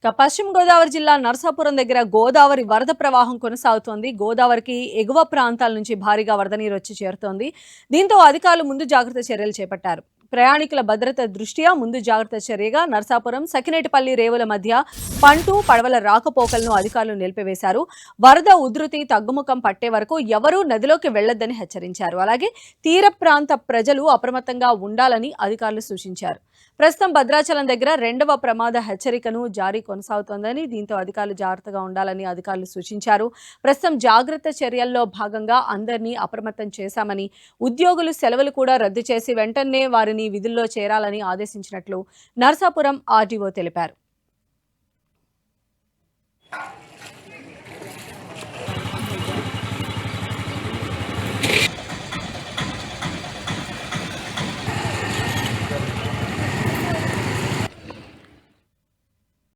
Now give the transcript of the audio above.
పశ్చిమ గోదావరి జిల్లా నరసాపురం దగ్గర గోదావరి వరద ప్రవాహం కొనసాగుతోంది. గోదావరికి ఎగువ ప్రాంతాల నుంచి భారీగా వరద నీరు వచ్చి చేరుతోంది. దీంతో అధికారులు ముందు జాగ్రత్త చర్యలు చేపట్టారు. ప్రయాణికుల భద్రత దృష్ట్యా ముందు జాగ్రత్త చర్యగా నరసాపురం, సకినేటిపల్లి రేవుల మధ్య పంటు, పడవల రాకపోకలను అధికారులు నిలిపివేశారు. వరద ఉధృతి తగ్గుముఖం పట్టే వరకు ఎవరూ నదిలోకి వెళ్లొద్దని హెచ్చరించారు. అలాగే తీర ప్రాంత ప్రజలు అప్రమత్తంగా ఉండాలని అధికారులు సూచించారు. ప్రస్తుతం భద్రాచలం దగ్గర రెండవ ప్రమాద హెచ్చరికను జారీ కొనసాగుతోందని, దీంతో అధికారులు జాగ్రత్తగా ఉండాలని అధికారులు సూచించారు. ప్రస్తుతం జాగ్రత్త చర్యల్లో భాగంగా అందరినీ అప్రమత్తం చేశామని, ఉద్యోగులు సెలవులు కూడా రద్దు చేసి వెంటనే వారిని విధుల్లో చేరాలని ఆదేశించినట్లు నరసాపురం ఆర్డీఓ తెలిపారు.